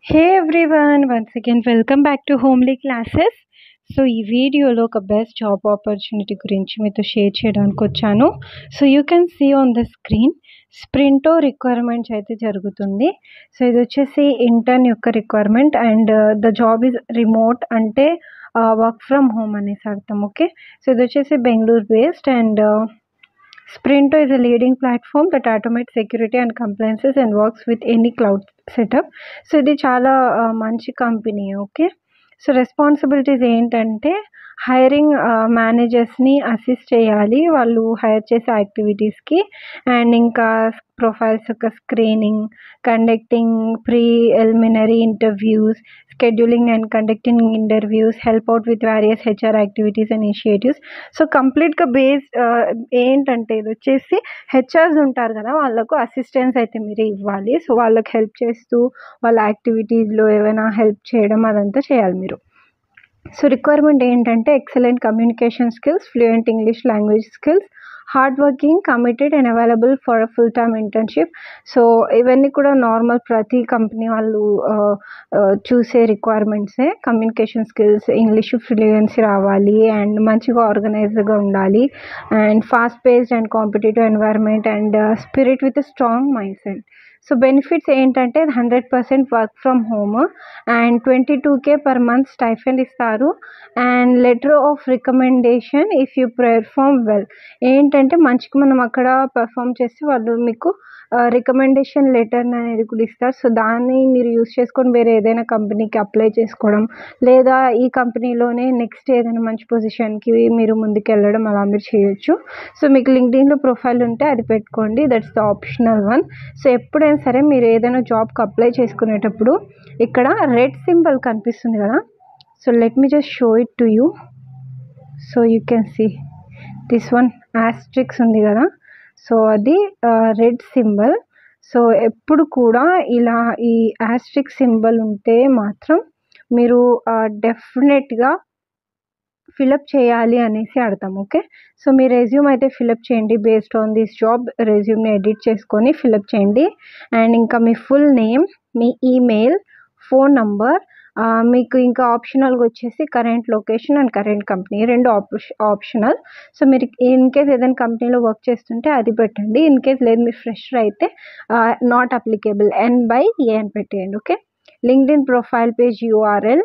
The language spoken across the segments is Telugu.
Hey everyone, once again welcome back to Homely Classes. So ఈ వీడియోలో ఒక బెస్ట్ జాబ్ ఆపర్చునిటీ గురించి మీతో షేర్ చేయడానికి వచ్చాను. So you can see on the screen Sprinto requirements అయితే జరుగుతుంది. సో ఇది వచ్చేసి ఇంటర్న్ యొక్క requirement and the job is remote అంటే వర్క్ ఫ్రమ్ హోమ్ అనేసి అర్థం. ఓకే, సో ఇది వచ్చేసి Bengaluru based and Sprinto is a leading platform that automates security and compliances and works with any cloud setup. So ఇది చాలా మంచి కంపెనీ. ఓకే, సో రెస్పాన్సిబిలిటీస్ ఏంటంటే హైరింగ్ మేనేజర్స్ని అసిస్ట్ చేయాలి వాళ్ళు హైర్ చేసే యాక్టివిటీస్కి, అండ్ ఇంకా ప్రొఫైల్స్ యొక్క screening, conducting preliminary interviews, scheduling and conducting interviews, help out with various HR activities and initiatives. So కంప్లీట్గా ఏంటంటే ఇది వచ్చేసి హెచ్ఆర్స్ ఉంటారు కదా, వాళ్ళకు అసిస్టెన్స్ అయితే మీరే ఇవ్వాలి. సో వాళ్ళకి హెల్ప్ చేస్తూ వాళ్ళ యాక్టివిటీస్లో ఏమైనా హెల్ప్ చేయడం అదంతా చేయాలి మీరు. సో రిక్వైర్మెంట్ ఏంటంటే excellent communication skills, fluent English language skills, hard working, committed and available for a full time internship. So ఇవన్నీ కూడా నార్మల్ ప్రతి కంపెనీ వాళ్ళు చూసే రిక్వైర్మెంట్సే. కమ్యూనికేషన్ స్కిల్స్, ఇంగ్లీష్ ఫ్లూయెన్సీ రావాలి అండ్ మంచిగా ఆర్గనైజ్డ్గా ఉండాలి and fast paced and competitive environment and spirit with strong mind set. So benefits ఏంటంటే 100% work from home and 22K per month stipend ఇస్తారు and letter of recommendation if you perform well. ఏంటంటే మంచిగా మనం అక్కడ పెర్ఫామ్ చేస్తే వాళ్ళు మీకు రికమెండేషన్ లెటర్ అనేది కూడా ఇస్తారు. సో దాన్ని మీరు యూస్ చేసుకొని వేరే ఏదైనా కంపెనీకి అప్లై చేసుకోవడం, లేదా ఈ కంపెనీలోనే నెక్స్ట్ ఏదైనా మంచి పొజిషన్కి మీరు ముందుకు వెళ్ళడం అలా మీరు చేయొచ్చు. సో మీకు లింక్డ్ఇన్లో ప్రొఫైల్ ఉంటే అది పెట్టుకోండి, that's the optional one. So ఎప్పుడైనా సరే మీరు ఏదైనా జాబ్కి అప్లై చేసుకునేటప్పుడు ఇక్కడ రెడ్ సింబల్ కనిపిస్తుంది కదా, so let me just show it to you. So you can see this one asterisk ఉంది కదా, సో అది రెడ్ సింబల్. సో ఎప్పుడు కూడా ఇలా ఈ ఆస్ట్రిక్ సింబల్ ఉంటే మాత్రం మీరు డెఫినెట్గా ఫిలప్ చేయాలి అనేసి అర్థం. ఓకే, సో మీ రెజ్యూమ్ అయితే ఫిలప్ చేయండి. బేస్డ్ ఆన్ దిస్ జాబ్ రెజ్యూమ్ని ఎడిట్ చేసుకొని ఫిలప్ చేయండి. అండ్ ఇంకా మీ ఫుల్ నేమ్, మీ ఈమెయిల్, ఫోన్ నంబర్, మీకు ఇంకా ఆప్షనల్గా వచ్చేసి current location and current company రెండు ఆప్షనల్. సో మీరు ఇన్ కేస్ ఏదైనా కంపెనీలో వర్క్ చేస్తుంటే అది పెట్టండి. ఇన్ కేస్ లేదు మీరు ఫ్రెషర్ అయితే నాట్ అప్లికేబుల్ N/A అని పెట్టేయండి. Okay, LinkedIn profile page URL.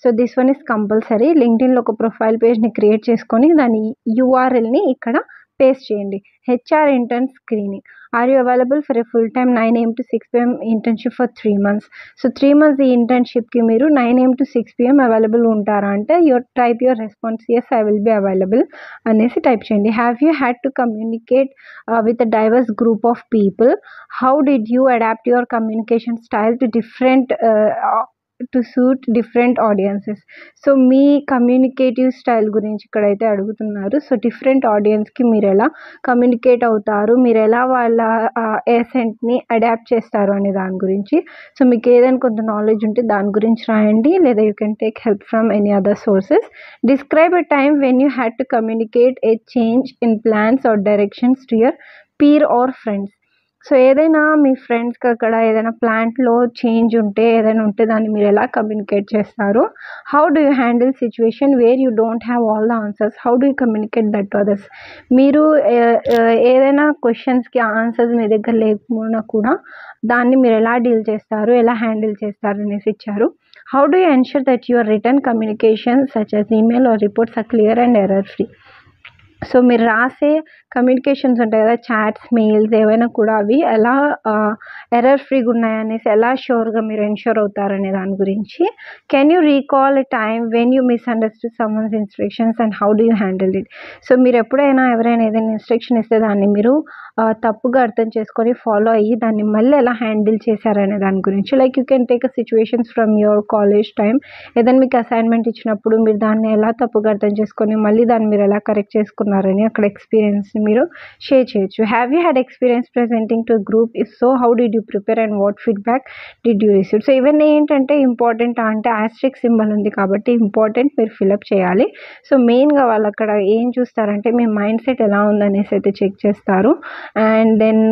So this one is compulsory. లింక్డ్ఇన్లో ఒక ప్రొఫైల్ పేజ్ని క్రియేట్ చేసుకొని దాని URLని ఇక్కడ పేస్ట్ చేయండి. HR intern screening. Are you available for a full time 9 AM to 6 PM internship for 3 months. So 3 months ఈ ఇంటర్న్షిప్కి మీరు 9 AM to 6 PM అవైలబుల్ ఉంటారా అంటే type your response, yes I will be available అనేసి టైప్ చేయండి. Have you had to communicate with a diverse group of people? How did you adapt your communication style to suit different audiences? So మీ కమ్యూనికేటివ్ స్టైల్ గురించి ఇక్కడైతే అడుగుతున్నారు. సో డిఫరెంట్ ఆడియన్స్కి మీరు ఎలా కమ్యూనికేట్ అవుతారు, మీరు ఎలా వాళ్ళ ఎసెంట్ని అడాప్ట్ చేస్తారు అనే దాని గురించి. సో మీకు ఏదైనా కొంత నాలెడ్జ్ ఉంటే దాని గురించి రాయండి, లేదా you can take help from any other sources. Describe a time when you had to communicate a change in plans or directions to your peer or friends. So ఏదైనా మీ ఫ్రెండ్స్కి అక్కడ ఏదైనా ప్లాంట్లో చేంజ్ ఉంటే ఏదైనా ఉంటే దాన్ని మీరు ఎలా కమ్యూనికేట్ చేస్తారు? How do you handle situation where you don't have all the answers? How do you communicate that to others? మీరు ఏదైనా క్వశ్చన్స్కి ఆన్సర్స్ మీ దగ్గర లేకపోయినా కూడా దాన్ని మీరు ఎలా డీల్ చేస్తారు, ఎలా హ్యాండిల్ చేస్తారు అనేసి ఇచ్చారు. How do you ensure that your return communication such as email or reports are clear and error free? So మీరు రాసే కమ్యూనికేషన్స్ ఉంటాయి కదా, చాట్స్, మెయిల్స్ ఏవైనా కూడా అవి ఎలా ఎర్రర్ ఫ్రీగా ఉన్నాయనేసి ఎలా షూర్గా మీరు ఎన్ష్యూర్ అవుతారనే దాని గురించి. Can you recall a time when you misunderstood someone's instructions and how do you handle it? So మీరు ఎప్పుడైనా ఎవరైనా ఏదైనా ఇన్స్ట్రక్షన్ ఇస్తే దాన్ని మీరు తప్పుగా అర్థం చేసుకొని ఫాలో అయ్యి దాన్ని మళ్ళీ ఎలా హ్యాండిల్ చేశారనే దాని గురించి. Like you can take a situations from your college time. ఏదైనా మీకు అసైన్మెంట్ ఇచ్చినప్పుడు మీరు దాన్ని ఎలా తప్పుగా అర్థం చేసుకొని మళ్ళీ దాన్ని మీరు ఎలా కరెక్ట్ చేసుకున్నారని అక్కడ ఎక్స్పీరియన్స్ని మీరు షేర్ చేయొచ్చు. Have you had experience presenting to group? If so how did you prepare and what feedback did you receive? So ఇవన్నీ ఏంటంటే ఇంపార్టెంట్, అంటే ఆస్ట్రిక్ సింబల్ ఉంది కాబట్టి ఇంపార్టెంట్, మీరు ఫిలప్ చేయాలి. సో మెయిన్గా వాళ్ళు అక్కడ ఏం చూస్తారంటే మీ మైండ్ సెట్ ఎలా ఉందనేసి అయితే చెక్ చేస్తారు. అండ్ దెన్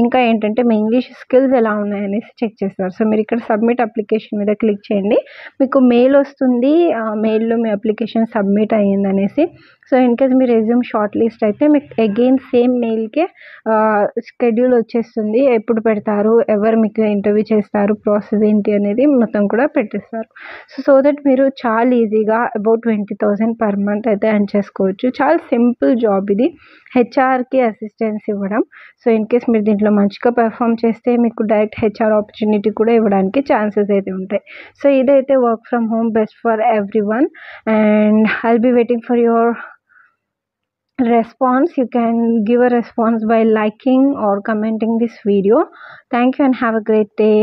ఇంకా ఏంటంటే మీ ఇంగ్లీష్ స్కిల్స్ ఎలా ఉన్నాయనేసి చెక్ చేస్తారు. సో మీరు ఇక్కడ సబ్మిట్ అప్లికేషన్ మీద క్లిక్ చేయండి. మీకు మెయిల్ వస్తుంది, మెయిల్లో మీ అప్లికేషన్ సబ్మిట్ అయ్యిందనేసి. సో ఇన్ కేస్ మీ రెజ్యూమ్ షార్ట్ లిస్ట్ అయితే మీకు అగైన్ సేమ్ మెయిల్కే షెడ్యూల్ వచ్చేస్తుంది, ఎప్పుడు పెడతారు, ఎవరు మీకు ఇంటర్వ్యూ చేస్తారు, ప్రాసెస్ ఏంటి అనేది మొత్తం కూడా పెట్టేస్తారు. సో దట్ మీరు చాలా ఈజీగా అబౌట్ 20,000 పర్ మంత్ అయితే ఎర్న్ చేసుకోవచ్చు. చాలా సింపుల్ జాబ్ ఇది, హెచ్ఆర్కి అసిస్టెన్స్ ఇవ్వడం. సో ఇన్ కేస్ మీరు దీంట్లో మంచిగా పెర్ఫామ్ చేస్తే మీకు డైరెక్ట్ హెచ్ఆర్ ఆపర్చునిటీ కూడా ఇవ్వడానికి ఛాన్సెస్ అయితే ఉంటాయి. సో ఇదైతే work from home best for everyone, and I'll be waiting for your response. You can give a response by liking or commenting this video. Thank you and have a great day.